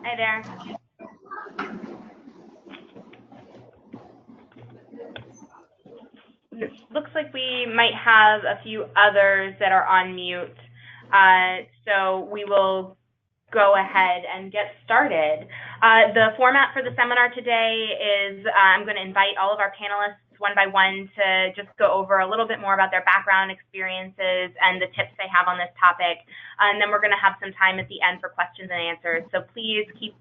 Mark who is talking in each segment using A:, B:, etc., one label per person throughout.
A: Hi there. Looks like we might have a few others that are on mute. So we will go ahead and get started. The format for the seminar today is I'm going to invite all of our panelists one by one to just go over a little bit more about their background experiences and the tips they have on this topic. And then we're going to have some time at the end for questions and answers. So please keep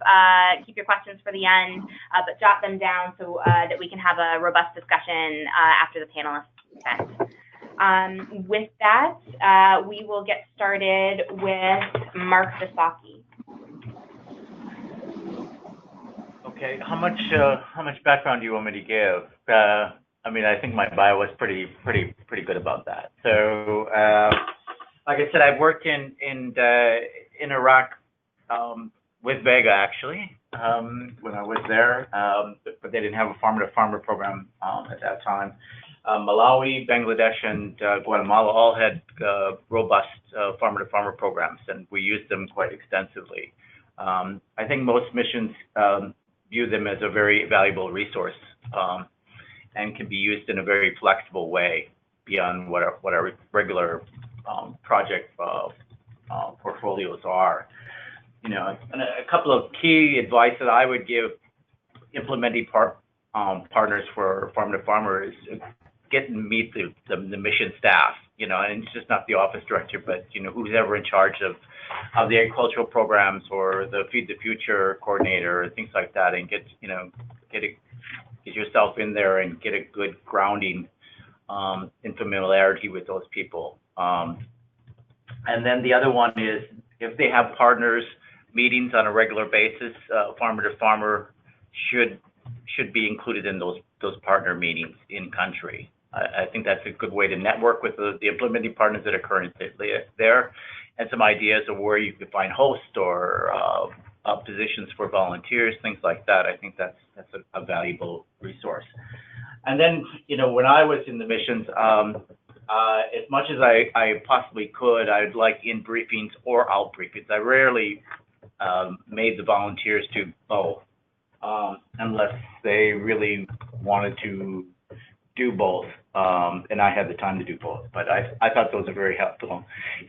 A: your questions for the end, but jot them down so that we can have a robust discussion after the panelists present. With that, we will get started with Mark Visaki.
B: Okay, how much background do you want me to give? I mean, I think my bio was pretty good about that. So, like I said, I've worked in Iraq with VEGA actually when I was there, but they didn't have a farmer-to-farmer program at that time. Malawi, Bangladesh, and Guatemala all had robust farmer-to-farmer programs, and we used them quite extensively. I think most missions view them as a very valuable resource and can be used in a very flexible way beyond what our regular project portfolios are. You know, and a couple of key advice that I would give implementing partners for farmer-to-farmer is get and meet the mission staff, you know, and it's just not the office director, but, you know, who's ever in charge of the agricultural programs or the Feed the Future coordinator and things like that, and get yourself in there and get a good grounding in familiarity with those people. And then the other one is if they have partners meetings on a regular basis, farmer-to-farmer should be included in those partner meetings in country. I think that's a good way to network with the implementing partners that are currently there, and some ideas of where you could find hosts or positions for volunteers, things like that. I think that's a valuable resource. And then, you know, when I was in the missions, as much as I possibly could, I'd like in briefings or out briefings. I rarely made the volunteers do both, unless they really wanted to do both, and I had the time to do both. But I thought those are very helpful.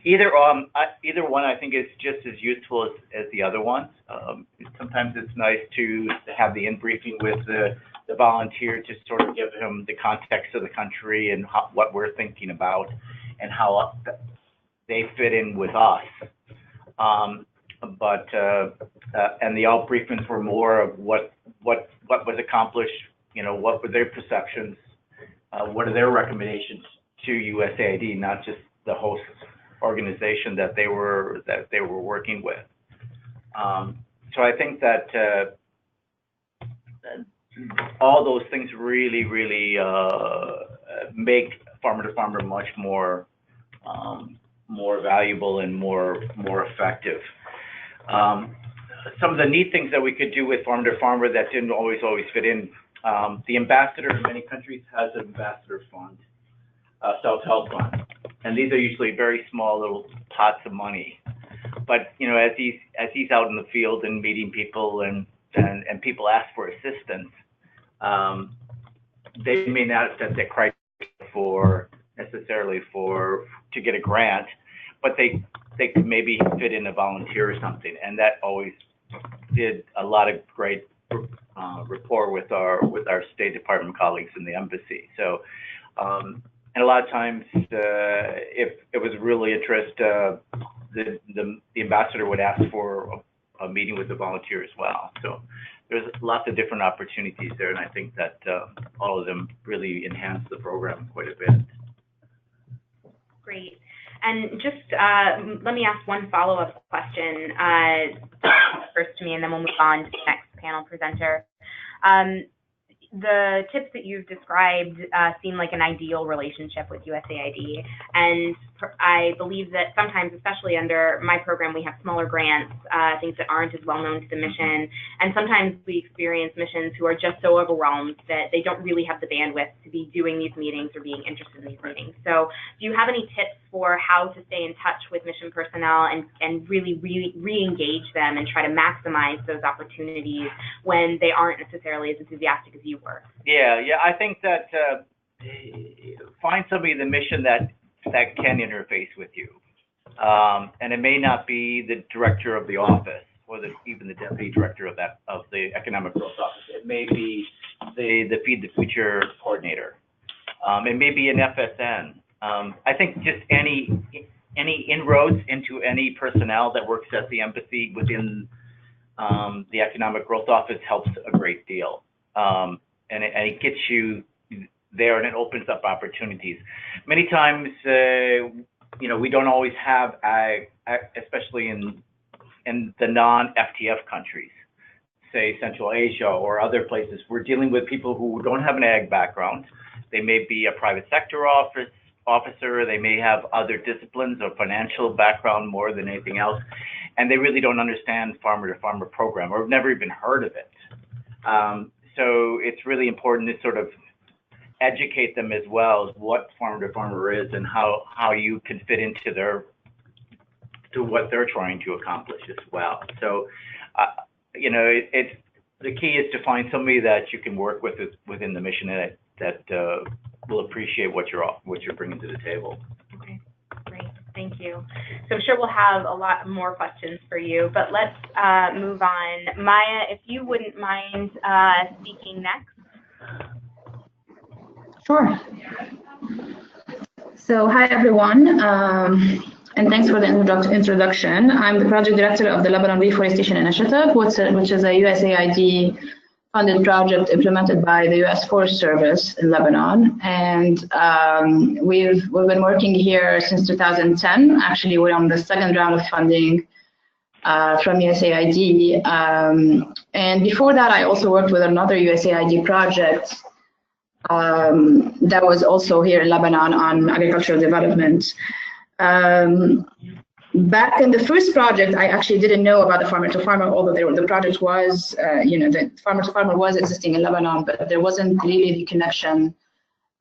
B: Either one I think is just as useful as the other ones. Sometimes it's nice to have the in-briefing with the volunteer to sort of give him the context of the country and what we're thinking about and how they fit in with us. And the out briefings were more of what was accomplished, you know, what were their perceptions, what are their recommendations to USAID, not just the host organization that they were working with. So I think that all those things really make farmer-to-farmer much more valuable and more effective. Some of the neat things that we could do with farmer-to-farmer that didn't always fit in. The ambassador in many countries has an ambassador fund, self-help fund, and these are usually very small little pots of money. But you know, as he's out in the field and meeting people and people ask for assistance, they may not set the criteria necessarily to get a grant, but they could maybe fit in a volunteer or something, and that always did a lot of great rapport with our State Department colleagues in the embassy. So, and a lot of times, if it was really interest, the ambassador would ask for a meeting with the volunteer as well. So there's lots of different opportunities there, and I think that all of them really enhance the program quite a bit.
A: Great. And just let me ask one follow-up question first to me, and then we'll move on to the next panel presenter. The tips that you've described seem like an ideal relationship with USAID. And I believe that sometimes, especially under my program, we have smaller grants, things that aren't as well known to the mission, and sometimes we experience missions who are just so overwhelmed that they don't really have the bandwidth to be doing these meetings or being interested in these meetings. So do you have any tips for how to stay in touch with mission personnel and really re-engage them and try to maximize those opportunities when they aren't necessarily as enthusiastic as you were?
B: Yeah, I think that find somebody in the mission that can interface with you. And it may not be the director of the office or even the deputy director of the economic growth office. It may be the Feed the Future coordinator. It may be an FSN. I think just any inroads into any personnel that works at the embassy within the economic growth office helps a great deal. And it gets you there, and it opens up opportunities. Many times, we don't always have, especially in the non-FTF countries, say Central Asia or other places, we're dealing with people who don't have an ag background. They may be a private sector officer, they may have other disciplines or financial background more than anything else, and they really don't understand farmer-to-farmer program or have never even heard of it. So it's really important to sort of educate them as well as what farmer-to-farmer is and how you can fit into to what they're trying to accomplish as well. So, it's the key is to find somebody that you can work with within the mission that will appreciate what you're bringing to the table.
A: Okay, great, thank you. So I'm sure we'll have a lot more questions for you, but let's move on. Maya, if you wouldn't mind speaking next.
C: Sure. So hi everyone, and thanks for the introduction. I'm the project director of the Lebanon Reforestation Initiative, which is a USAID funded project implemented by the U.S. Forest Service in Lebanon. And we've been working here since 2010. Actually, we're on the second round of funding from USAID. And before that, I also worked with another USAID project that was also here in Lebanon on agricultural development. Back in the first project, I actually didn't know about the farmer-to-farmer, although the project was, the farmer-to-farmer was existing in Lebanon, but there wasn't really the connection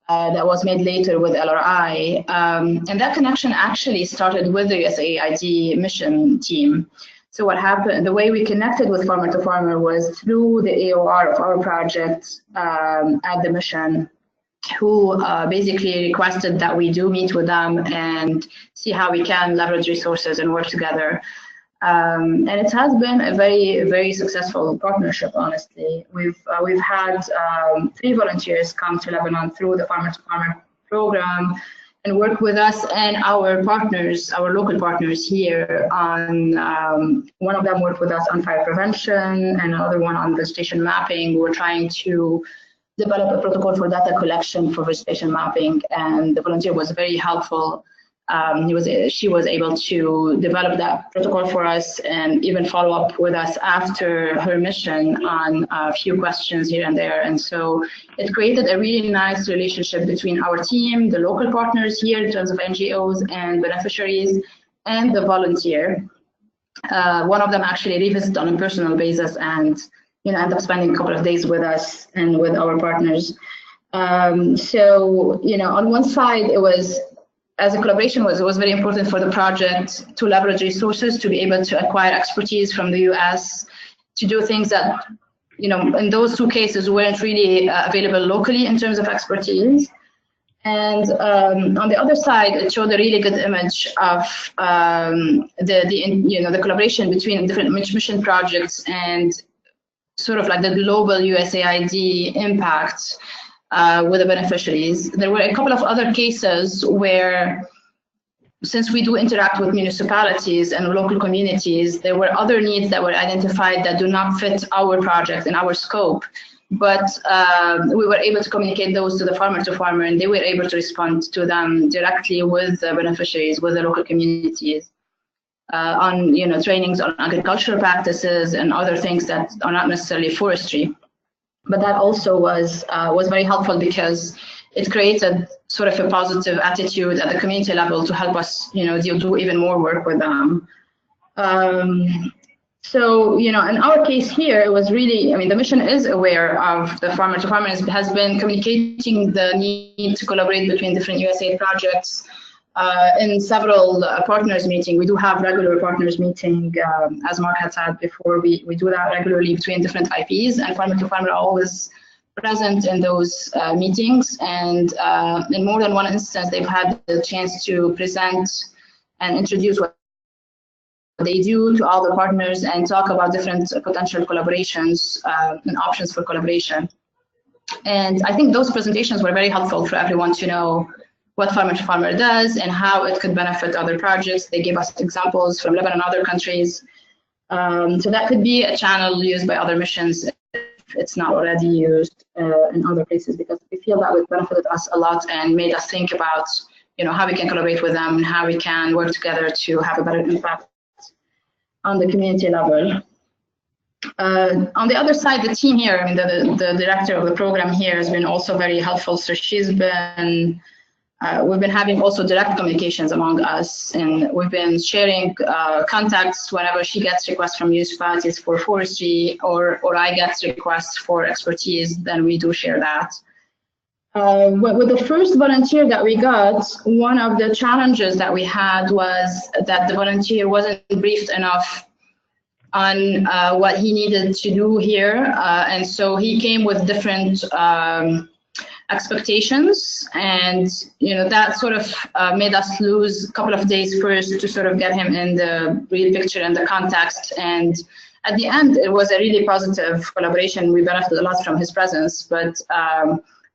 C: that was made later with LRI. And that connection actually started with the USAID mission team. So what happened, the way we connected with farmer-to-farmer was through the AOR of our project at the mission, who basically requested that we do meet with them and see how we can leverage resources and work together. And it has been a very, very successful partnership, honestly. We've had 3 volunteers come to Lebanon through the farmer-to-farmer program and work with us and our partners, our local partners here on, one of them worked with us on fire prevention and another one on vegetation mapping. We're trying to develop a protocol for data collection for vegetation mapping, and the volunteer was very helpful. She was able to develop that protocol for us and even follow up with us after her mission on a few questions here and there. And so it created a really nice relationship between our team, the local partners here in terms of NGOs and beneficiaries, and the volunteer. One of them actually revisited on a personal basis and end up spending a couple of days with us and with our partners. So on one side, it was, as a collaboration, it was very important for the project to leverage resources, to be able to acquire expertise from the US, to do things that, in those 2 cases weren't really available locally in terms of expertise. And on the other side, it showed a really good image of the collaboration between different mission projects and sort of like the global USAID impact with the beneficiaries. There were a couple of other cases where, since we do interact with municipalities and local communities, there were other needs that were identified that do not fit our project and our scope. But we were able to communicate those to the farmer-to-farmer, and they were able to respond to them directly with the beneficiaries, with the local communities, on trainings on agricultural practices and other things that are not necessarily forestry. But that also was very helpful because it created sort of a positive attitude at the community level to help us, do even more work with them. So, in our case here, it was really, the mission is aware of the farmer to farmer, has been communicating the need to collaborate between different USAID projects in several partners meeting. We do have regular partners meeting, as Mark had said before, we do that regularly between different IPs, and farmer to farmer are always present in those meetings. And in more than one instance, they've had the chance to present and introduce what they do to all the partners and talk about different potential collaborations and options for collaboration. And I think those presentations were very helpful for everyone to know what farmer to farmer does and how it could benefit other projects. They gave us examples from Lebanon and other countries. So that could be a channel used by other missions if it's not already used in other places, because we feel that it benefited us a lot and made us think about how we can collaborate with them and how we can work together to have a better impact on the community level. On the other side, the team here, the director of the program here has been also very helpful. So she's been, we've been having also direct communications among us, and we've been sharing contacts whenever she gets requests from youth parties for forestry, or I get requests for expertise, then we do share that. With the first volunteer that we got, one of the challenges that we had was that the volunteer wasn't briefed enough on what he needed to do here, and so he came with different expectations, and that sort of made us lose a couple of days first to sort of get him in the real picture and the context. And at the end, it was a really positive collaboration. We benefited a lot from his presence, but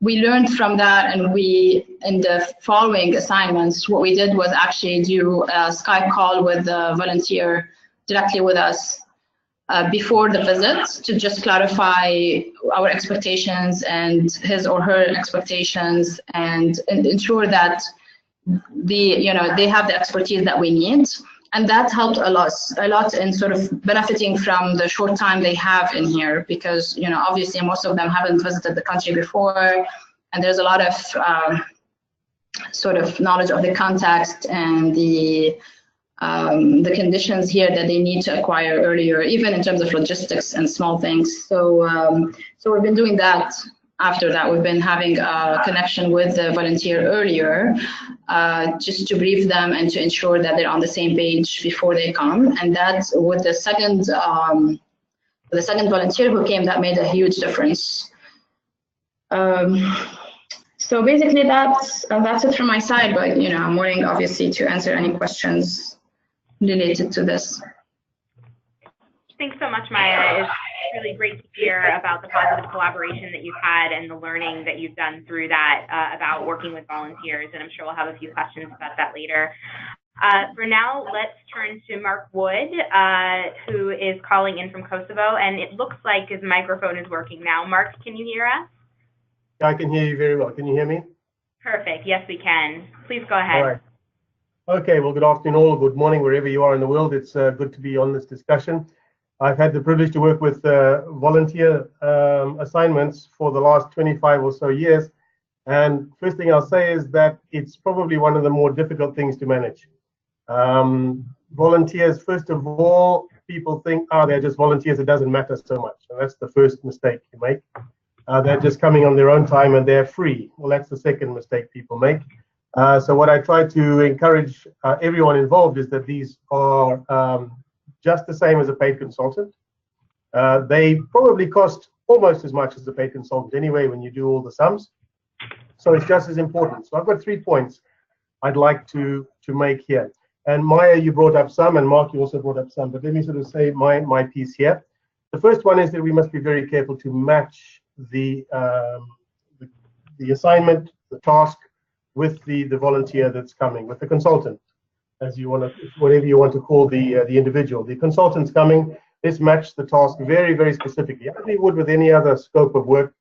C: we learned from that, and in the following assignments, what we did was actually do a Skype call with the volunteer directly with us before the visit to just clarify our expectations and his or her expectations, and ensure that they have the expertise that we need. And that helped a lot in sort of benefiting from the short time they have in here, because obviously most of them haven't visited the country before, and there's a lot of sort of knowledge of the context and the conditions here that they need to acquire earlier, even in terms of logistics and small things. So so we've been doing that. After that, we've been having a connection with the volunteer earlier, just to brief them and to ensure that they're on the same page before they come. And that's with the second volunteer who came, that made a huge difference. So basically that's it from my side, but I'm willing obviously to answer any questions related to this.
A: Thanks so much, Maya. It's really great to hear about the positive collaboration that you've had and the learning that you've done through that about working with volunteers, and I'm sure we'll have a few questions about that later. For now, let's turn to Mark Wood, who is calling in from Kosovo, and it looks like his microphone is working now. Mark, can you hear us?
D: I can hear you very well. Can you hear me?
A: Perfect. Yes, we can. Please go ahead.
D: All right. Okay, well, good afternoon all, good morning, wherever you are in the world. It's good to be on this discussion. I've had the privilege to work with volunteer assignments for the last 25 or so years. And first thing I'll say is that it's probably one of the more difficult things to manage. Volunteers, first of all, people think, they're just volunteers, it doesn't matter so much. And that's the first mistake you make. They're just coming on their own time and they're free. Well, that's the second mistake people make. So what I try to encourage everyone involved is that these are just the same as a paid consultant. They probably cost almost as much as a paid consultant anyway when you do all the sums. So it's just as important. So I've got 3 points I'd like to make here. And Maya, you brought up some, and Mark, you also brought up some, but let me sort of say my piece here. The first one is that we must be very careful to match the assignment, the task, with the volunteer that's coming, with the consultant, as you want to, whatever you want to call the individual. The consultant's coming. Let's match the task very, very specifically, as we would with any other scope of work.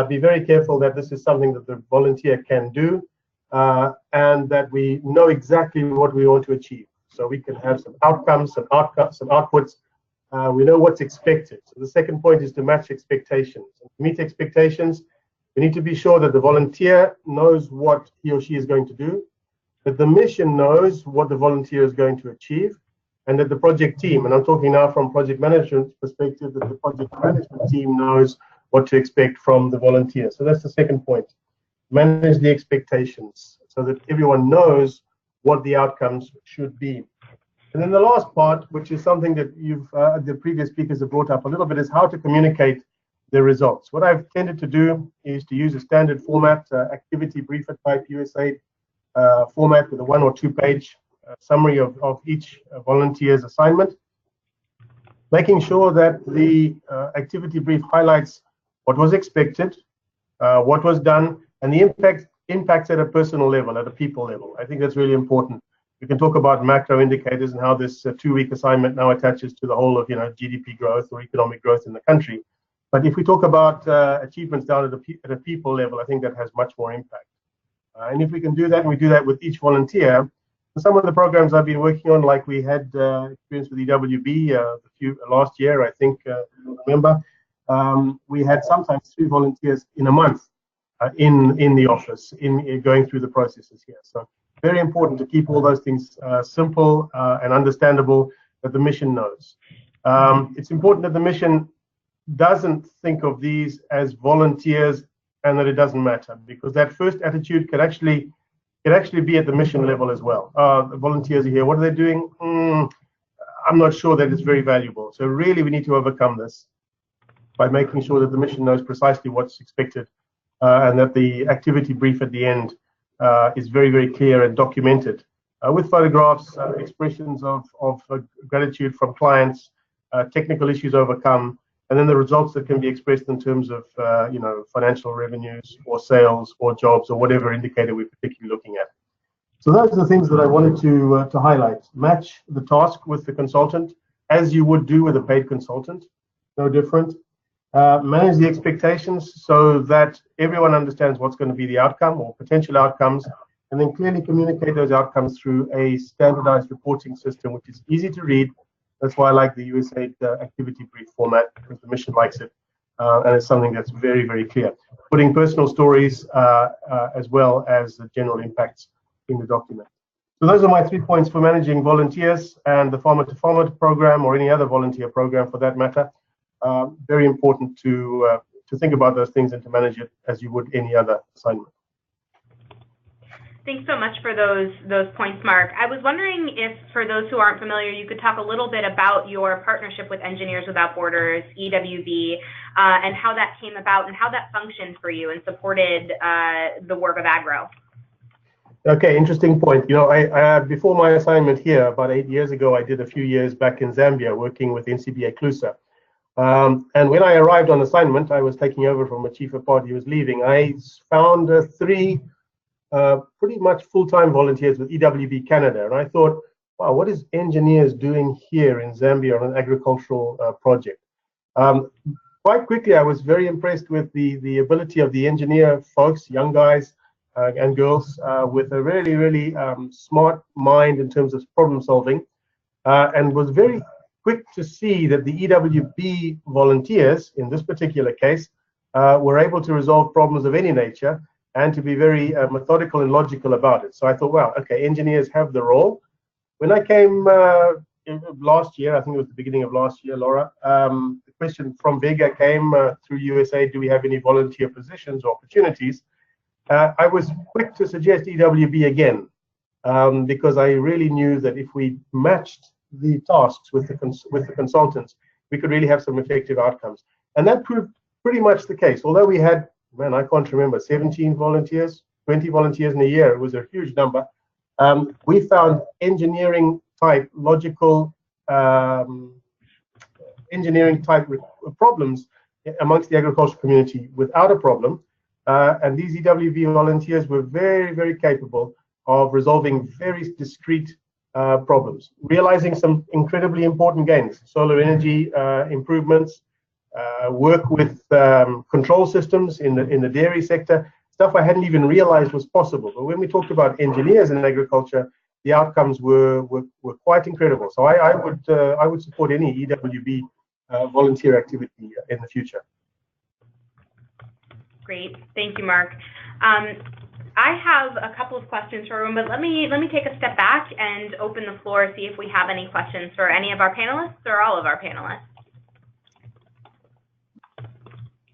D: Be very careful that this is something that the volunteer can do, and that we know exactly what we want to achieve. So we can have some outcomes, some outputs. We know what's expected. So the second point is to match expectations. To meet expectations, We need to be sure that the volunteer knows what he or she is going to do, that the mission knows what the volunteer is going to achieve, and that the project team, and I'm talking now from project management perspective, that the project management team knows what to expect from the volunteer. So that's the second point. Manage the expectations so that everyone knows what the outcomes should be. And then the last part, which is something that the previous speakers have brought up a little bit, is how to communicate the results. What I've tended to do is to use a standard format, activity briefer type USAID format with a 1 or 2 page summary of each volunteer's assignment, making sure that the activity brief highlights what was expected, what was done, and the impacts at a personal level, at a people level. I think that's really important. We can talk about macro indicators and how this 2-week assignment now attaches to the whole of GDP growth or economic growth in the country. But if we talk about achievements down at a people level, I think that has much more impact. And if we can do that, and we do that with each volunteer, some of the programs I've been working on, like we had experience with EWB last year, I think, you'll remember, we had sometimes 3 volunteers in a month in the office, in going through the processes here. So very important to keep all those things simple and understandable, that the mission knows. It's important that the mission doesn't think of these as volunteers and that it doesn't matter, because that first attitude can actually be at the mission level as well. The volunteers are here, what are they doing? I'm not sure that it's very valuable. So really we need to overcome this by making sure that the mission knows precisely what's expected, and that the activity brief at the end is very, very clear and documented with photographs, expressions of gratitude from clients, technical issues overcome, and then the results that can be expressed in terms of financial revenues or sales or jobs or whatever indicator we're particularly looking at. So those are the things that I wanted to highlight. Match the task with the consultant as you would do with a paid consultant, no different. Manage the expectations so that everyone understands what's going to be the outcome or potential outcomes, and then clearly communicate those outcomes through a standardized reporting system, which is easy to read. That's why I like the USAID activity brief format, because the mission likes it, and it's something that's very, very clear. Putting personal stories as well as the general impacts in the document. So those are my 3 points for managing volunteers and the farmer-to-farmer program, or any other volunteer program for that matter. Very important to think about those things and to manage it as you would any other assignment.
A: Thanks so much for those points, Mark. I was wondering if, for those who aren't familiar, you could talk a little bit about your partnership with Engineers Without Borders, EWB, and how that came about and how that functioned for you and supported the work of agro.
D: Okay, interesting point. I before my assignment here, about 8 years ago, I did a few years back in Zambia working with NCBA Clusa. And when I arrived on assignment, I was taking over from a chief of party who was leaving. I found 3 pretty much full-time volunteers with EWB Canada, and I thought, wow, what is engineers doing here in Zambia on an agricultural project? Quite quickly, I was very impressed with the ability of the engineer folks, young guys and girls, with a really, really smart mind in terms of problem solving, and was very quick to see that the EWB volunteers, in this particular case, were able to resolve problems of any nature and to be very methodical and logical about it. So I thought, wow, okay, engineers have the role. When I came last year, I think it was the beginning of last year, Laura, the question from VEGA came through USAID, do we have any volunteer positions or opportunities? I was quick to suggest EWB again, because I really knew that if we matched the tasks with the consultants, we could really have some effective outcomes. And that proved pretty much the case. Although we had, man, I can't remember, 17 volunteers, 20 volunteers in a year, it was a huge number. We found engineering type logical engineering type problems amongst the agricultural community without a problem. And these EWB volunteers were very, very capable of resolving very discrete problems, realizing some incredibly important gains, solar energy improvements, work with control systems in the dairy sector, stuff I hadn't even realized was possible. But when we talked about engineers in agriculture, the outcomes were quite incredible. So I would support any EWB volunteer activity in the future.
A: Great, thank you, Mark. I have a couple of questions for everyone, but let me take a step back and open the floor, see if we have any questions for any of our panelists or all of our panelists.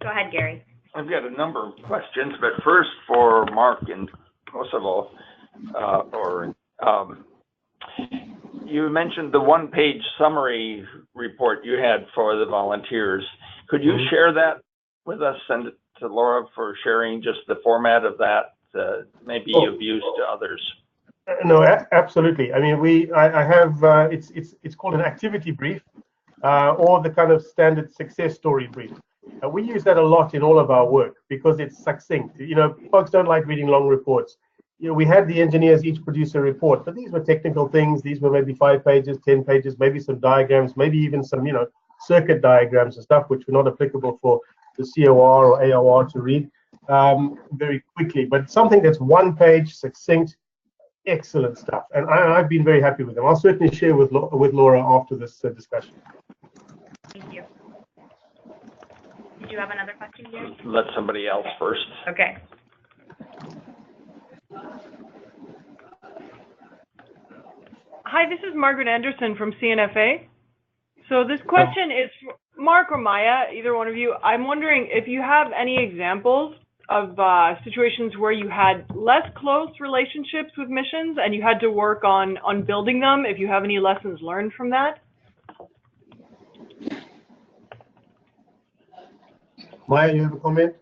A: Go ahead, Gary.
E: I've got a number of questions, but first for Mark in Kosovo, you mentioned the one-page summary report you had for the volunteers. Could you share that with us, send it to Laura for sharing just the format of that, maybe you've used to others?
D: No, absolutely. I mean, I have, it's called an activity brief, or the kind of standard success story brief. We use that a lot in all of our work because it's succinct. You know, folks don't like reading long reports. You know, we had the engineers each produce a report, but these were technical things. These were maybe 5 pages, 10 pages, maybe some diagrams, maybe even some, you know, circuit diagrams and stuff, which were not applicable for the COR or AOR to read very quickly. But something that's 1 page, succinct, excellent stuff. And I've been very happy with them. I'll certainly share with Laura after this discussion.
A: Thank you. Did you have another question, Gary?
E: Let somebody else first.
A: Okay.
F: Hi, this is Margaret Anderson from CNFA. So this question is for Mark or Maya, either one of you. I'm wondering if you have any examples of situations where you had less close relationships with missions and you had to work on building them, if you have any lessons learned from that.
D: Maya, you have a comment?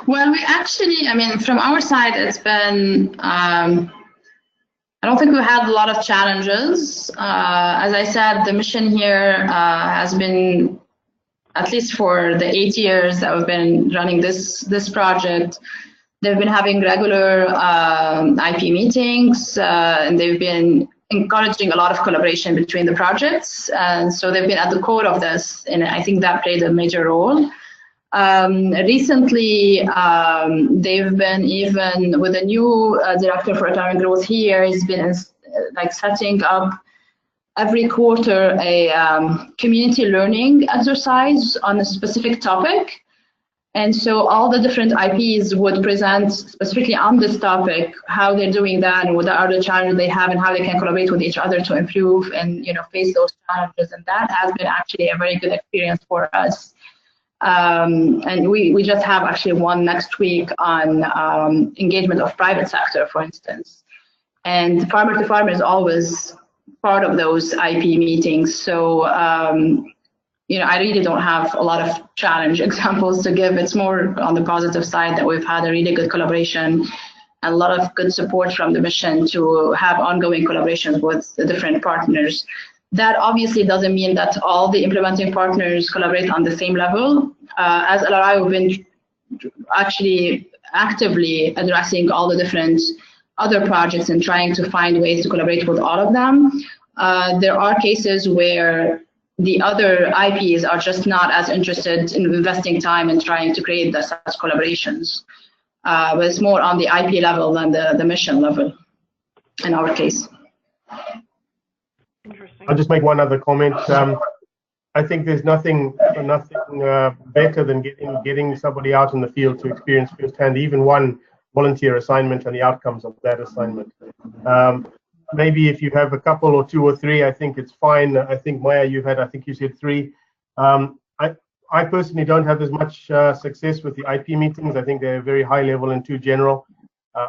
C: Well, we actually, I mean, from our side, it's been, I don't think we had a lot of challenges. As I said, the mission here has been, at least for the 8 years that we've been running this project, they've been having regular IP meetings, and they've been encouraging a lot of collaboration between the projects. And so they've been at the core of this, and I think that played a major role. Recently, they've been, even with a new director for economic growth here, he's been like setting up every quarter a community learning exercise on a specific topic. And so all the different IPs would present specifically on this topic, how they're doing that and what are the challenges they have and how they can collaborate with each other to improve and, you know, face those challenges. And that has been actually a very good experience for us. And we just have actually one next week on engagement of private sector, for instance. And farmer to farmer is always part of those IP meetings. So, you know, I really don't have a lot of challenge examples to give. It's more on the positive side that we've had a really good collaboration and a lot of good support from the mission to have ongoing collaborations with the different partners. That obviously doesn't mean that all the implementing partners collaborate on the same level. As LRI, we've been actually actively addressing all the different other projects and trying to find ways to collaborate with all of them. There are cases where the other IPs are just not as interested in investing time and trying to create such collaborations. But it's more on the IP level than the mission level in our case.
F: Interesting.
D: I'll just make one other comment. I think there's nothing better than getting somebody out in the field to experience firsthand even one volunteer assignment and the outcomes of that assignment. Maybe if you have a couple or 2 or 3, I think it's fine. I think Maya, I think you said 3. I personally don't have as much success with the IP meetings. I think they're very high level and too general.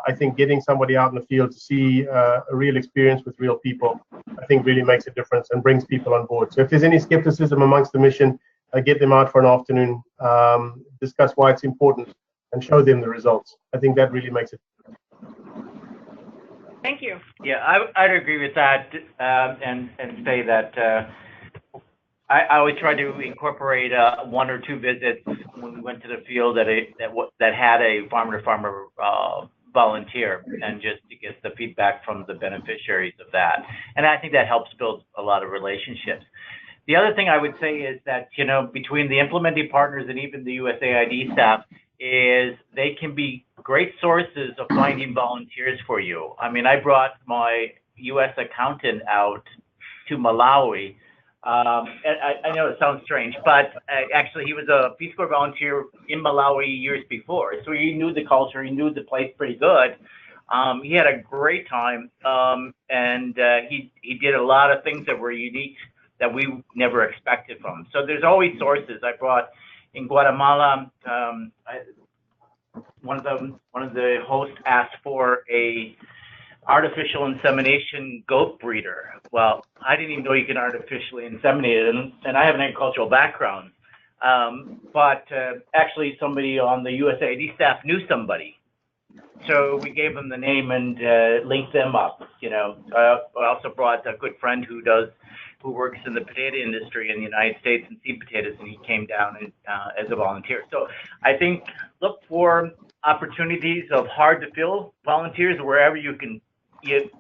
D: I think getting somebody out in the field to see a real experience with real people, I think really makes a difference and brings people on board. So if there's any skepticism amongst the mission, get them out for an afternoon, discuss why it's important, and show them the results. I think that really makes it.
F: Thank you.
B: Yeah, I'd agree with that, and say that I always try to incorporate 1 or 2 visits when we went to the field that had a farmer-to-farmer volunteer, and just to get the feedback from the beneficiaries of that. And I think that helps build a lot of relationships. The other thing I would say is that, you know, between the implementing partners and even the USAID staff, is they can be great sources of finding volunteers for you. I mean, I brought my U.S. accountant out to Malawi And I know it sounds strange, but actually he was a Peace Corps volunteer in Malawi years before, so he knew the culture, he knew the place pretty good. He had a great time, and he did a lot of things that were unique that we never expected from him. So there's always sources. I brought in Guatemala. One of the hosts asked for a artificial insemination goat breeder. Well, I didn't even know you can artificially inseminate it, and I have an agricultural background. But actually, somebody on the USAID staff knew somebody, so we gave them the name and linked them up. You know, I also brought a good friend who works in the potato industry in the United States and seed potatoes, and he came down and, as a volunteer. So I think look for opportunities of hard to fill volunteers wherever you can get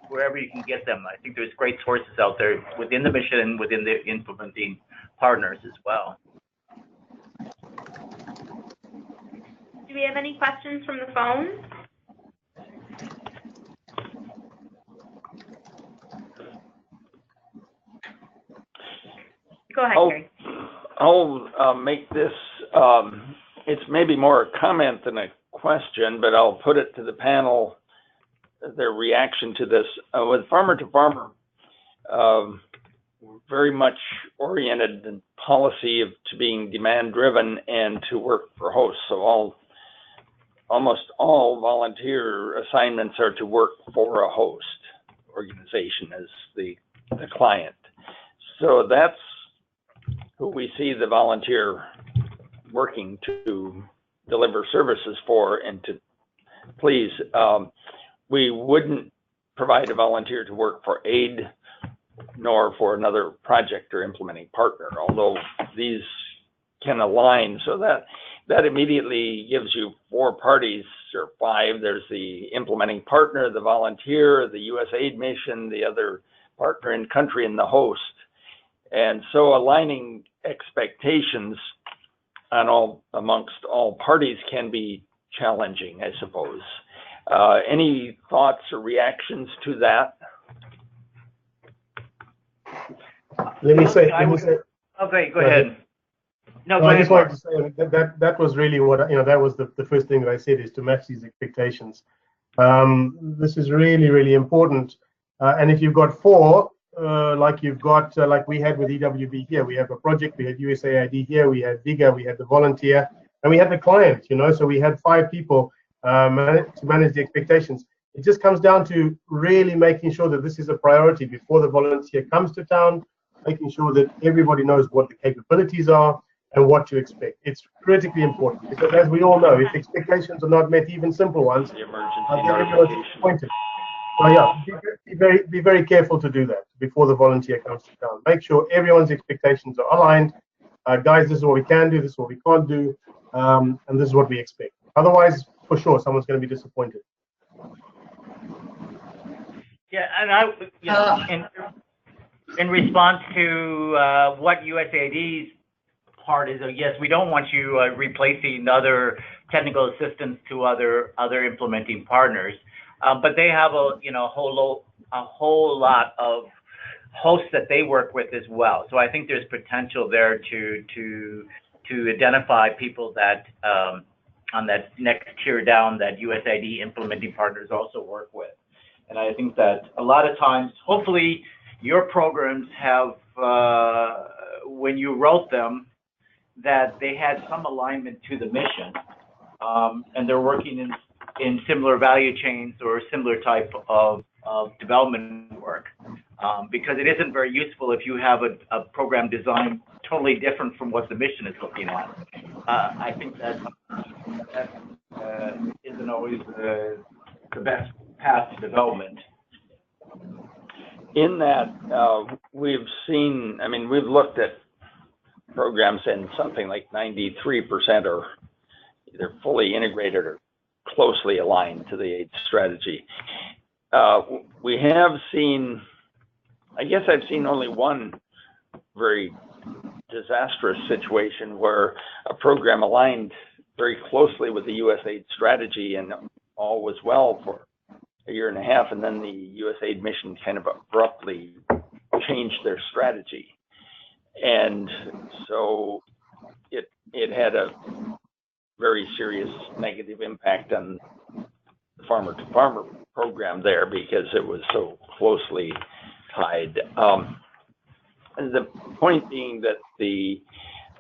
B: them. I think there's great sources out there within the mission and within the implementing partners as well.
A: Do we have any questions from the phone? Go ahead, Gary.
E: I'll make this, it's maybe more a comment than a question, but I'll put it to the panel, their reaction to this. With Farmer to Farmer, very much oriented in policy to being demand driven and to work for hosts. So almost all volunteer assignments are to work for a host organization as the client. So that's who we see the volunteer working to deliver services for and to please. We wouldn't provide a volunteer to work for aid nor for another project or implementing partner, although these can align. So that immediately gives you 4 parties or 5. There's the implementing partner, the volunteer, the USAID mission, the other partner in country, and the host. And so aligning expectations amongst all parties can be challenging, I suppose. Any thoughts or reactions to that?
D: Let me say.
B: Okay, go ahead. No,
D: I just wanted to say that was really what, that was the first thing that I said, is to match these expectations. This is really, really important. And if you've got 4, like you've got, like we had with EWB here, we have a project, we had USAID here, we had VEGA, we had the volunteer, and we had the client, so we had 5 people to manage the expectations. It just comes down to really making sure that this is a priority before the volunteer comes to town, making sure that everybody knows what the capabilities are and what to expect. It's critically important, because as we all know, if expectations are not met, even simple ones, then everyone's disappointed. So yeah, be very careful to do that before the volunteer comes to town. Make sure everyone's expectations are aligned. Guys, this is what we can do, this is what we can't do, and this is what we expect. Otherwise, for sure, someone's going to be disappointed.
B: Yeah, and in response to what USAID's part is, yes, we don't want you replacing other technical assistance to other implementing partners, but they have a whole lot of hosts that they work with as well. So I think there's potential there to identify people that on that next tier down that USAID implementing partners also work with. And I think that a lot of times, hopefully, your programs have, when you wrote them, that they had some alignment to the mission, and they're working in similar value chains or similar type of development work, because it isn't very useful if you have a program design totally different from what the mission is looking at. I think that isn't always the best path to development.
E: In that, we've seen, we've looked at programs and something like 93% are either fully integrated or closely aligned to the aid strategy. We have seen, I guess I've seen only one very disastrous situation where a program aligned very closely with the USAID strategy and all was well for a year and a half, and then the USAID mission kind of abruptly changed their strategy. And so it had a very serious negative impact on the farmer-to-farmer program there because it was so closely tied. And the point being that these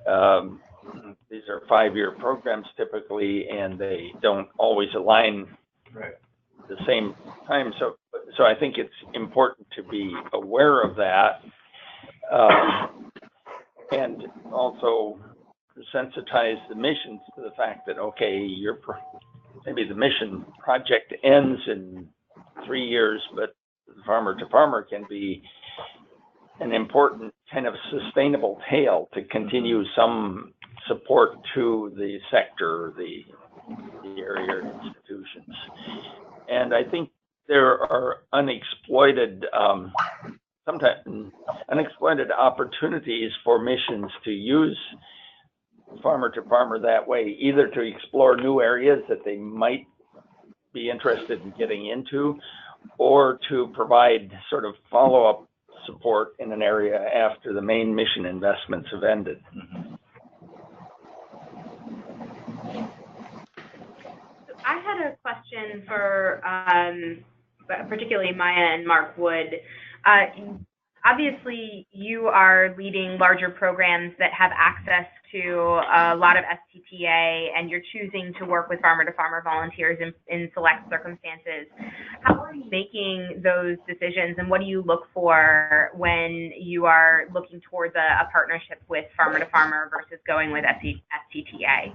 E: are 5-year programs typically, and they don't always align at the same time. So I think it's important to be aware of that, and also sensitize the missions to the fact that, okay, maybe the mission project ends in 3 years, but farmer to farmer can be an important kind of sustainable tail to continue some support to the sector, the area institutions. And I think there are unexploited, sometimes unexploited opportunities for missions to use farmer to farmer that way, either to explore new areas that they might be interested in getting into, or to provide sort of follow-up support in an area after the main mission investments have ended.
A: I had a question for particularly Maya and Mark Wood. Obviously, you are leading larger programs that have access to a lot of STTA, and you're choosing to work with farmer-to-farmer volunteers in select circumstances. How are you making those decisions, and what do you look for when you are looking towards a partnership with farmer-to-farmer versus going with STTA?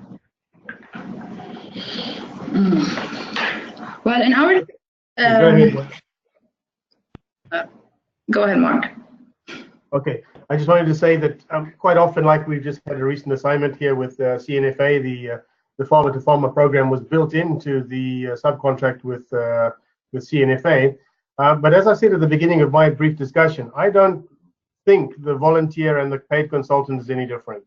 C: Well, in our go ahead, Mark.
D: Okay, I just wanted to say that quite often, like we've just had a recent assignment here with CNFA, the farmer-to-farmer program was built into the subcontract with CNFA. But as I said at the beginning of my brief discussion, I don't think the volunteer and the paid consultant is any different.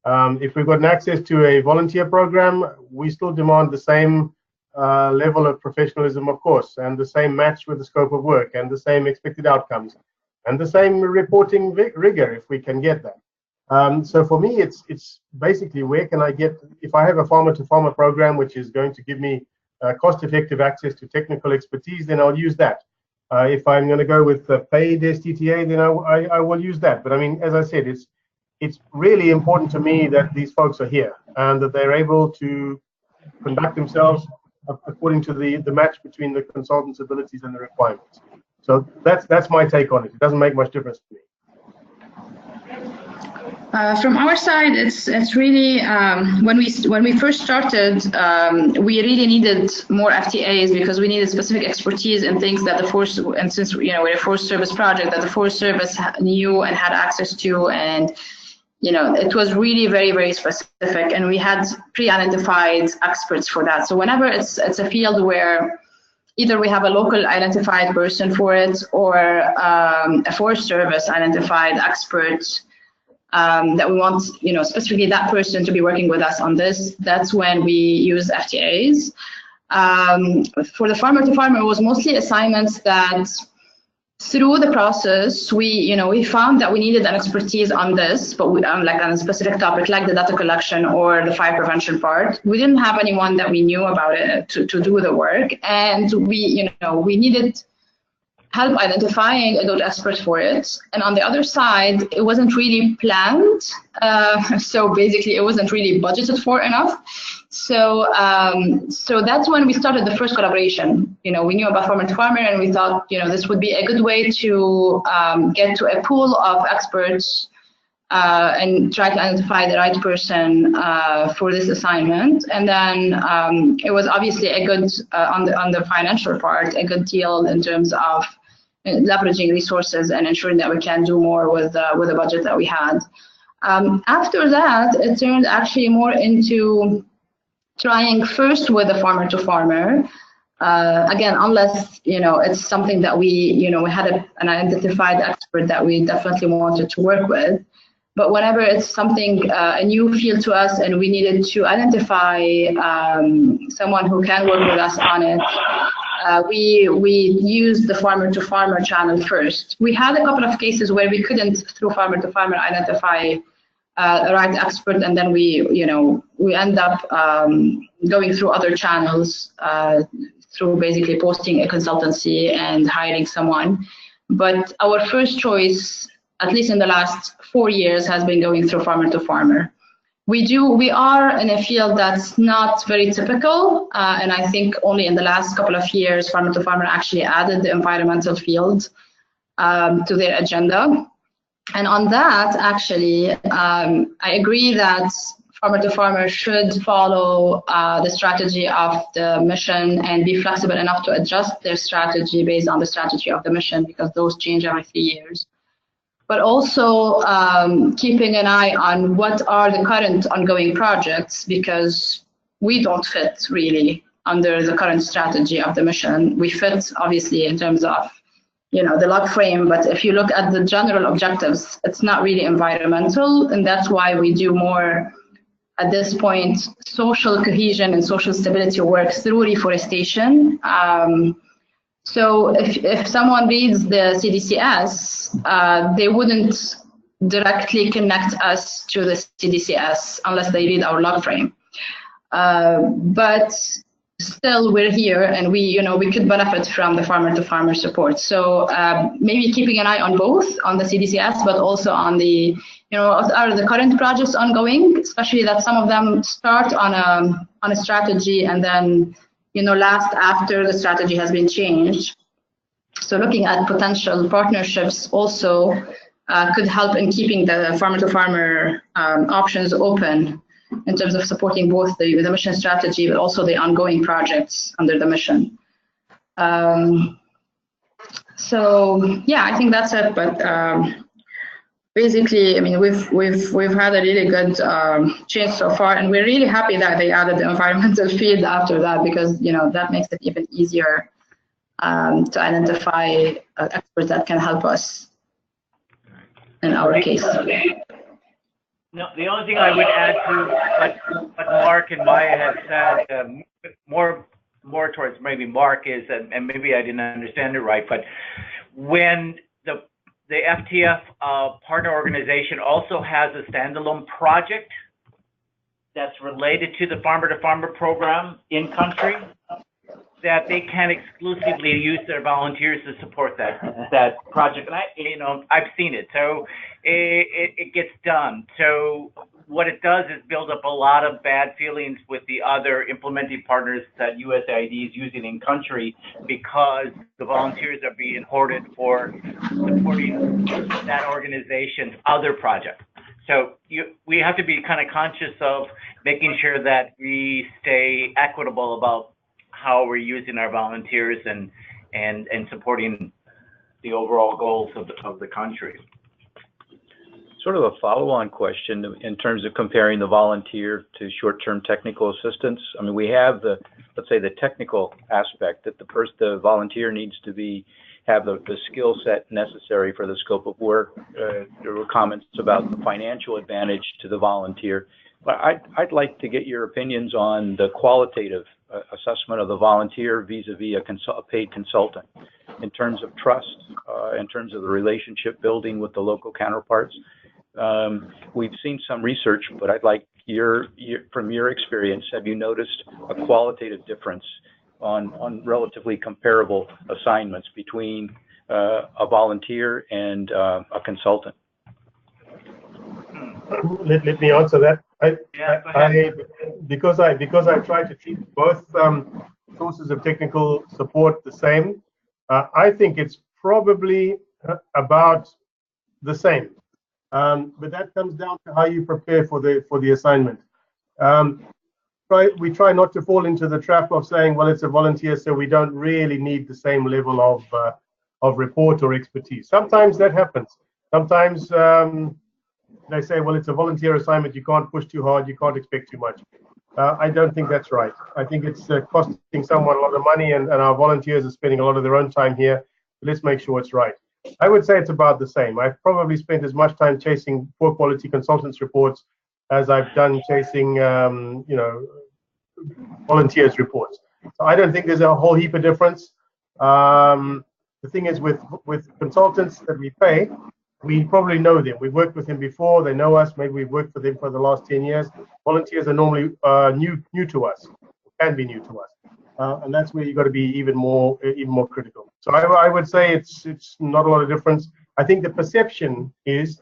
D: If we've got access to a volunteer program, we still demand the same level of professionalism, of course, and the same match with the scope of work, and the same expected outcomes, and the same reporting rigor if we can get that. So for me, it's basically where can I get, if I have a farmer-to-farmer program which is going to give me cost-effective access to technical expertise, then I'll use that. If I'm going to go with paid STTA, then I will use that. But I mean, as I said, it's really important to me that these folks are here and that they're able to conduct themselves according to the match between the consultant's abilities and the requirements. So that's my take on it. It doesn't make much difference to me.
C: From our side, it's really when we first started, we really needed more FTAs because we needed specific expertise in things that the Forest, and since we're a Forest Service project, that the Forest Service knew and had access to, and it was really very, very specific, and we had pre-identified experts for that. So whenever it's a field where either we have a local identified person for it or a Forest Service identified expert that we want, specifically that person to be working with us on this, that's when we use FTAs. For the farmer-to-farmer, it was mostly assignments that through the process, we found that we needed an expertise on this, but like on a specific topic, like the data collection or the fire prevention part. We didn't have anyone that we knew about it to do the work, and we needed help identifying a good expert for it. And on the other side, it wasn't really planned, so basically it wasn't really budgeted for enough. So that's when we started the first collaboration. We knew about farmer to farmer, and we thought, this would be a good way to get to a pool of experts and try to identify the right person for this assignment. And then it was obviously a good, on the financial part, a good deal in terms of leveraging resources and ensuring that we can do more with the budget that we had. After that, it turned actually more into trying first with the farmer to farmer. Again, unless it's something that we had an identified expert that we definitely wanted to work with. But whenever it's something a new field to us and we needed to identify someone who can work with us on it, we used the farmer-to-farmer channel first. We had a couple of cases where we couldn't, through farmer-to-farmer, identify a right expert, and then we end up going through other channels, through basically posting a consultancy and hiring someone. But our first choice, at least in the last 4 years, has been going through farmer-to-farmer. We are in a field that's not very typical, and I think only in the last couple of years, farmer-to-farmer actually added the environmental field to their agenda. And on that, actually, I agree that farmer-to-farmer should follow the strategy of the mission and be flexible enough to adjust their strategy based on the strategy of the mission, because those change every 3 years. But also keeping an eye on what are the current ongoing projects, because we don't fit really under the current strategy of the mission. We fit obviously in terms of the log frame, but if you look at the general objectives, it's not really environmental, and that's why we do more at this point social cohesion and social stability work through reforestation. So if someone reads the CDCS, they wouldn't directly connect us to the CDCS unless they read our log frame. But still, we're here, and we could benefit from the farmer-to-farmer support. So maybe keeping an eye on both, on the CDCS, but also on the, are the current projects ongoing, especially that some of them start on a strategy and then last after the strategy has been changed. So looking at potential partnerships also could help in keeping the farmer-to-farmer options open in terms of supporting both the mission strategy, but also the ongoing projects under the mission. So yeah, I think that's it. But basically, I mean, we've had a really good change so far, and we're really happy that they added the environmental field after that, because that makes it even easier to identify experts that can help us in our case.
B: No, the only thing I would add to what Mark and Maya have said, more towards maybe Mark, is, and maybe I didn't understand it right, but when the FTF partner organization also has a standalone project that's related to the farmer-to-farmer program in country, that they can exclusively use their volunteers to support that project. And I've seen it, so it gets done. So what it does is build up a lot of bad feelings with the other implementing partners that USAID is using in country, because the volunteers are being hoarded for supporting that organization's other project. So we have to be kind of conscious of making sure that we stay equitable about how we're using our volunteers and supporting the overall goals of the country.
G: Sort of a follow-on question in terms of comparing the volunteer to short-term technical assistance. I mean, we have let's say the technical aspect that the volunteer needs to have the skill set necessary for the scope of work. There were comments about the financial advantage to the volunteer. But I'd like to get your opinions on the qualitative assessment of the volunteer vis-a-vis a paid consultant, in terms of trust, in terms of the relationship building with the local counterparts. We've seen some research, but I'd like from your experience, have you noticed a qualitative difference on relatively comparable assignments between a volunteer and a consultant?
D: Let me answer that. Because I try to treat both sources of technical support the same, I think it's probably about the same. But that comes down to how you prepare for the assignment. We try not to fall into the trap of saying, well, it's a volunteer, so we don't really need the same level of report or expertise. Sometimes that happens. Sometimes they say, well, it's a volunteer assignment, you can't push too hard, you can't expect too much. I don't think that's right. I think it's costing someone a lot of money, and our volunteers are spending a lot of their own time here. Let's make sure it's right. I would say it's about the same. I've probably spent as much time chasing poor quality consultants reports as I've done chasing, volunteers reports. So I don't think there's a whole heap of difference. The thing is with consultants that we pay, we probably know them. We've worked with them before. They know us. Maybe we've worked for them for the last 10 years. Volunteers are normally new to us, can be new to us. And that's where you've got to be even more critical. So I would say it's not a lot of difference. I think the perception is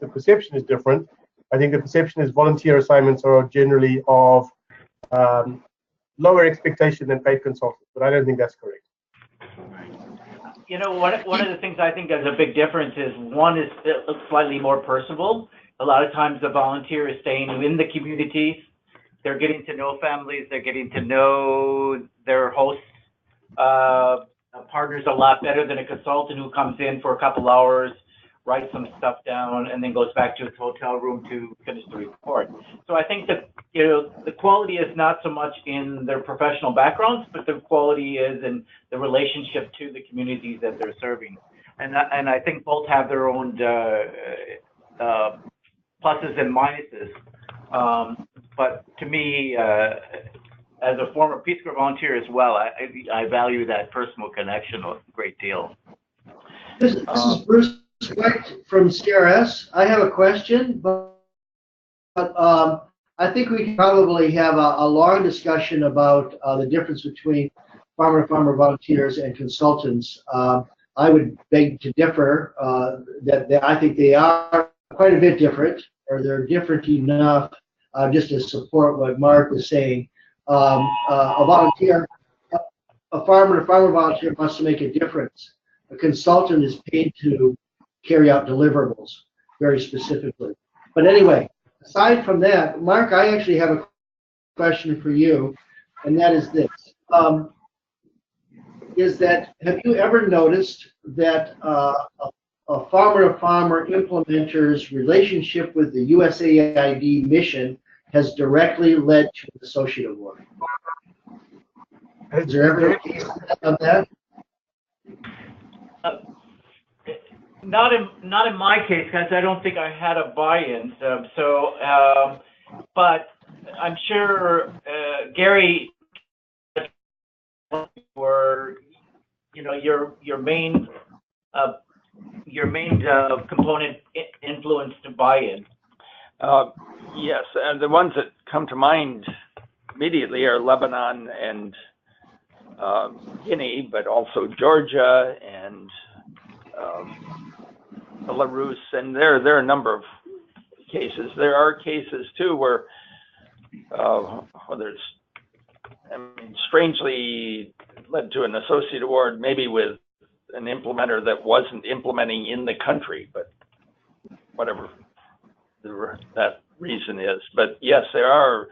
D: different. I think the perception is volunteer assignments are generally of lower expectation than paid consultants, but I don't think that's correct.
B: You know, one of the things I think is a big difference is one is slightly more personable. A lot of times the volunteer is staying in the communities. They're getting to know families. They're getting to know their hosts, partners a lot better than a consultant who comes in for a couple hours, writes some stuff down, and then goes back to his hotel room to finish the report. So I think that, you know, the quality is not so much in their professional backgrounds, but the quality is in the relationship to the communities that they're serving. And I think both have their own pluses and minuses. But to me, as a former Peace Corps volunteer as well, I value that personal connection a great deal.
H: This is Bruce White from CRS. I have a question, but I think we can probably have a long discussion about the difference between farmer-to-farmer volunteers and consultants. I would beg to differ that I think they are quite a bit different, or they're different enough just to support what Mark was saying. A farmer-to-farmer volunteer wants to make a difference. A consultant is paid to carry out deliverables very specifically. But anyway, aside from that, Mark, I actually have a question for you, and that is this. Have you ever noticed that a farmer-to-farmer implementer's relationship with the USAID mission has directly led to an associate award? Is there ever a case of that?
B: Not in my case, because I don't think I had a buy-in. But I'm sure Gary, for your main component influence to buy-in.
E: Yes, and the ones that come to mind immediately are Lebanon and Guinea, but also Georgia and Belarus, and there are a number of cases. There are cases too where whether it's strangely led to an associate award, maybe with an implementer that wasn't implementing in the country, but whatever that reason is. But yes, there are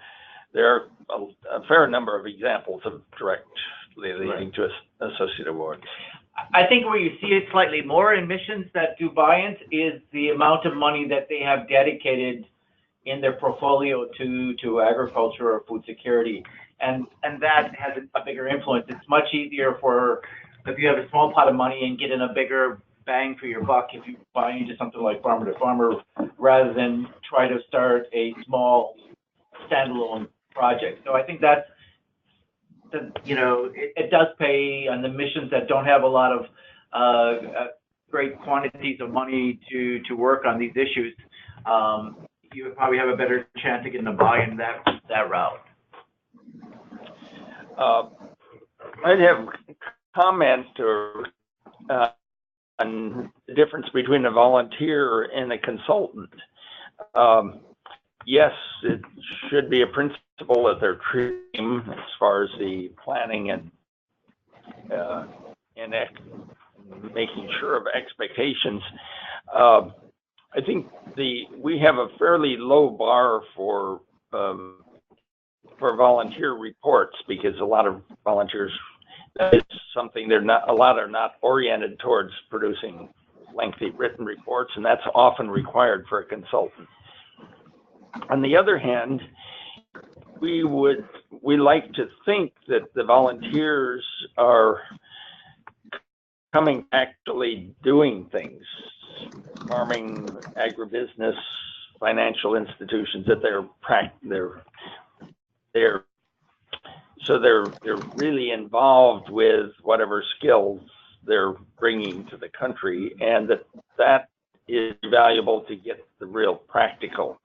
E: a fair number of examples of directly leading to an associate award.
B: I think where you see it slightly more in missions that do buy-ins is the amount of money that they have dedicated in their portfolio to agriculture or food security, and that has a bigger influence. It's much easier if you have a small pot of money and get in a bigger bang for your buck if you buy into something like farmer to farmer rather than try to start a small standalone project. So I think that's it does pay on the missions that don't have a lot of great quantities of money to work on these issues. You would probably have a better chance of getting a buy-in that route.
E: I'd have comment on the difference between a volunteer and a consultant. Yes, it should be a principle that they're treating as far as the planning and making sure of expectations. I think we have a fairly low bar for volunteer reports because a lot of volunteers, that is something a lot are not oriented towards producing lengthy written reports, and that's often required for a consultant. On the other hand, we like to think that the volunteers are actually doing things, farming, agribusiness, financial institutions, that they're so they're really involved with whatever skills they're bringing to the country, and that is valuable to get the real practical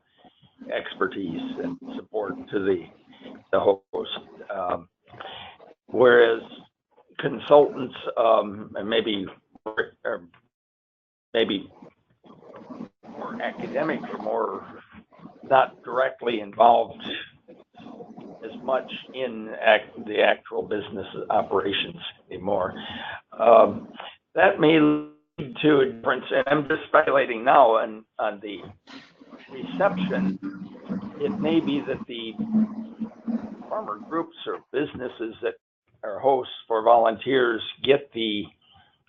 E: expertise and support to the host. Whereas consultants, and maybe more academic or more not directly involved as much in the actual business operations anymore. That may lead to a difference, and I'm just speculating now on the reception. It may be that the farmer groups or businesses that are hosts for volunteers get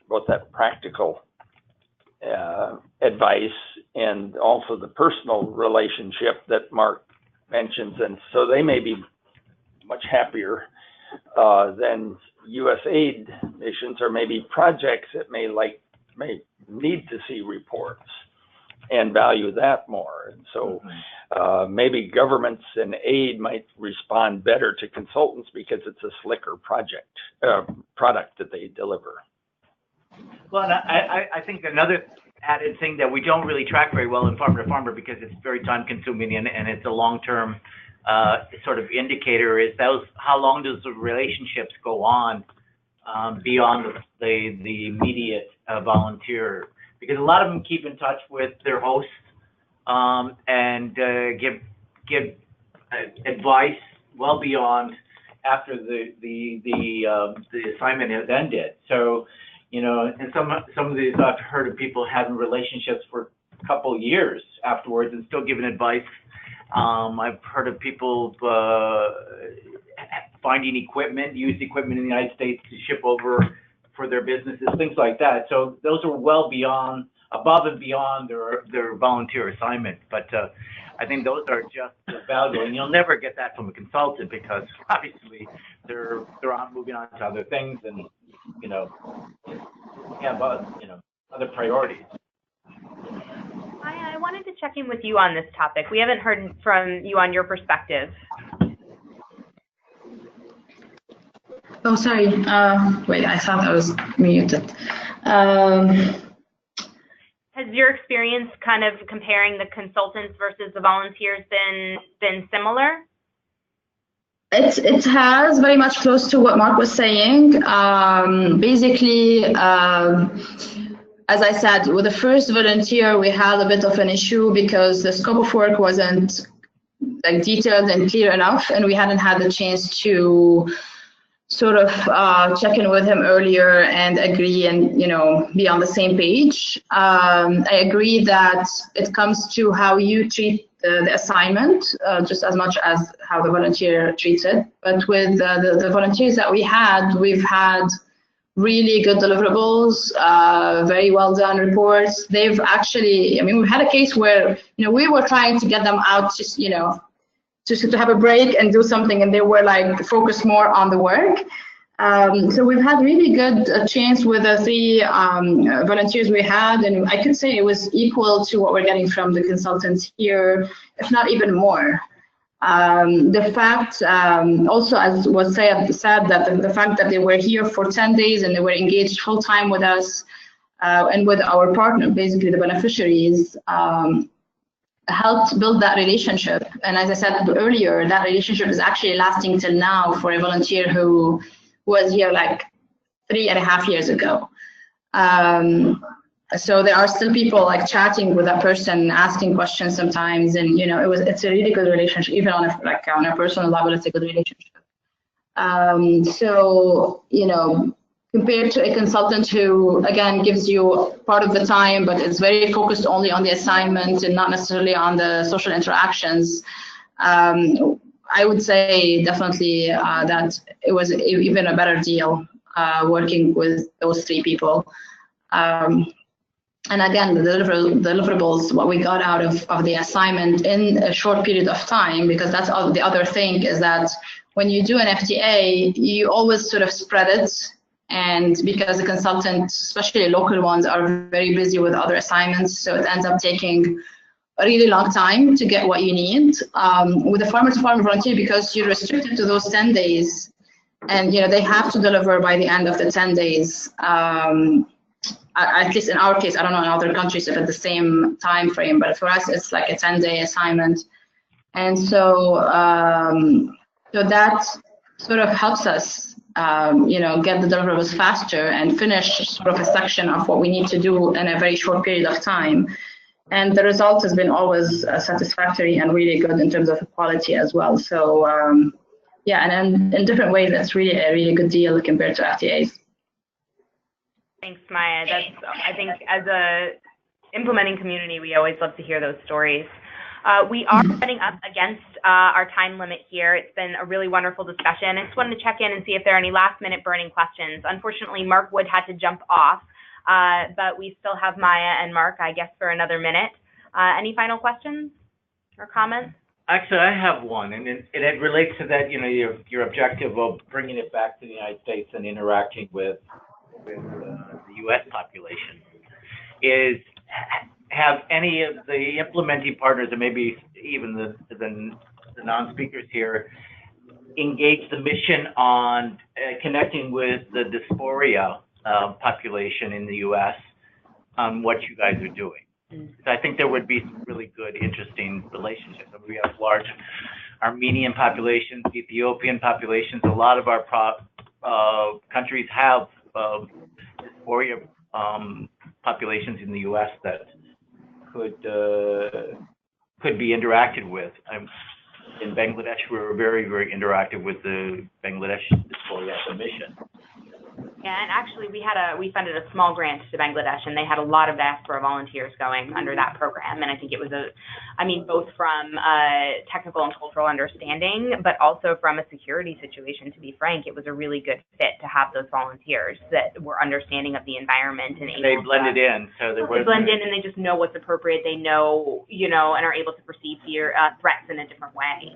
E: both that practical advice and also the personal relationship that Mark mentions, and so they may be much happier than USAID missions, or maybe projects that may need to see reports and value that more. And so maybe governments and aid might respond better to consultants because it's a slicker product that they deliver.
B: Well, and I think another added thing that we don't really track very well in farmer to farmer, because it's very time consuming and it's a long-term sort of indicator, is how long does the relationships go on beyond the immediate volunteer, because a lot of them keep in touch with their hosts and give advice well beyond after the assignment has ended. So, you know, and some of these, I've heard of people having relationships for a couple of years afterwards and still giving advice. I've heard of people finding used equipment in the United States to ship over for their businesses, things like that. So those are well beyond, above and beyond their volunteer assignment. But I think those are just as valuable, and you'll never get that from a consultant, because obviously they're moving on to other things, and have other priorities.
A: I wanted to check in with you on this topic. We haven't heard from you on your perspective.
C: Oh, sorry. Wait, I thought I was muted.
A: Has your experience kind of comparing the consultants versus the volunteers been similar?
C: It has, very much close to what Mark was saying. Basically, as I said, with the first volunteer, we had a bit of an issue because the scope of work wasn't detailed and clear enough, and we hadn't had the chance to sort of check in with him earlier and agree and be on the same page. I agree that it comes to how you treat the assignment just as much as how the volunteer treats it. But with the volunteers that we've had really good deliverables, very well done reports. They've actually, we had a case where we were trying to get them out just to have a break and do something, and they were focused more on the work. So we've had really good chance with the 3 volunteers we had, and I could say it was equal to what we're getting from the consultants here, if not even more. The fact, also as was said, that the fact that they were here for 10 days and they were engaged full time with us and with our partner, basically the beneficiaries, helped build that relationship. And as I said earlier, that relationship is actually lasting till now for a volunteer who was here 3.5 years ago. So there are still people chatting with that person, asking questions sometimes, and it's a really good relationship. Even on a personal level, it's a good relationship. So compared to a consultant who, again, gives you part of the time, but is very focused only on the assignment and not necessarily on the social interactions, I would say definitely that it was even a better deal working with those 3 people. And again, the deliverables, what we got out of the assignment in a short period of time, because that's the other thing, is that when you do an FTA, you always sort of spread it. And because the consultants, especially local ones, are very busy with other assignments, so it ends up taking a really long time to get what you need. With the farmer-to-farmer volunteer, because you're restricted to those 10 days, and they have to deliver by the end of the 10 days. At least in our case, I don't know in other countries if it's the same time frame, but for us it's like a 10-day assignment, and so so that sort of helps us get the deliverables faster and finish sort of a section of what we need to do in a very short period of time. And the result has been always satisfactory and really good in terms of quality as well. So yeah, and in different ways, that's really a really good deal compared to FTAs.
A: Thanks, Maya. I think as a implementing community, we always love to hear those stories. We are heading up against our time limit here. It's been a really wonderful discussion. I just wanted to check in and see if there are any last-minute burning questions. Unfortunately, Mark Wood had to jump off, but we still have Maya and Mark, I guess, for another minute. Any final questions or comments?
B: Actually, I have one, and it relates to that, your objective of bringing it back to the United States and interacting with the U.S. population. Have any of the implementing partners, and maybe even the non-speakers here, engaged the mission on connecting with the dysphoria population in the U.S. on what you guys are doing? I think there would be some really good, interesting relationships. We have large Armenian populations, Ethiopian populations. A lot of our countries have dysphoria populations in the U.S. that could be interacted with. In Bangladesh, we were very, very interactive with the Bangladesh Dysphoria Mission.
A: Yeah, and actually we funded a small grant to Bangladesh, and they had a lot of diaspora volunteers going under that program. And I think it was both from technical and cultural understanding, but also from a security situation, to be frank, it was a really good fit to have those volunteers that were understanding of the environment and
B: they blended in. So they
A: blend in, and they just know what's appropriate. They know, and are able to perceive threats in a different way.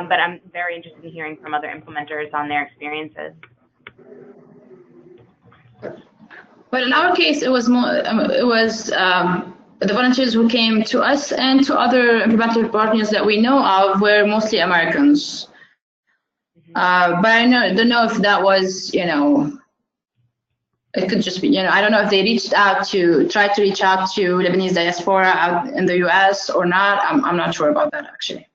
A: But I'm very interested in hearing from other implementers on their experiences.
C: But in our case, it was more. The volunteers who came to us and to other implementing partners that we know of were mostly Americans. But I don't know if that was, it could just be, I don't know if they tried to reach out to Lebanese diaspora out in the U.S. or not. I'm not sure about that actually.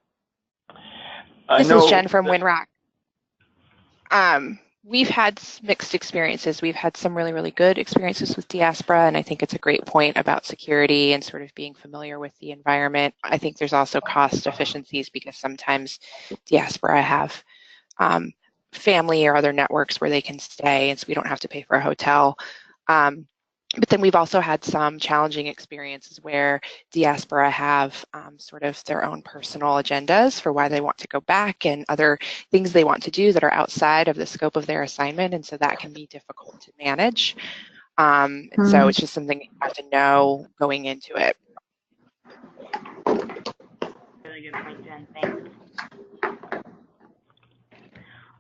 I: This is Jen from Winrock. We've had mixed experiences. We've had some really, really good experiences with diaspora, and I think it's a great point about security and sort of being familiar with the environment. I think there's also cost efficiencies because sometimes diaspora have family or other networks where they can stay, and so we don't have to pay for a hotel. But then we've also had some challenging experiences where diaspora have sort of their own personal agendas for why they want to go back and other things they want to do that are outside of the scope of their assignment, and so that can be difficult to manage. And so it's just something you have to know going into it.
A: Really good point, Jen. Thanks.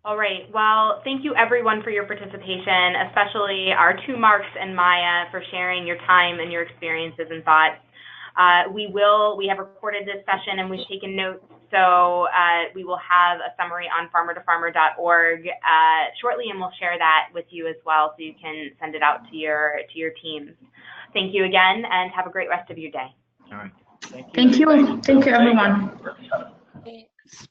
A: All right. Well, thank you everyone for your participation, especially our two Marks and Maya for sharing your time and your experiences and thoughts. We have recorded this session and we've taken notes, so we will have a summary on farmertofarmer.org shortly, and we'll share that with you as well, so you can send it out to your teams. Thank you again, and have a great rest of your day.
B: All right.
C: Thank you. Thank you, everyone.
I: Thanks.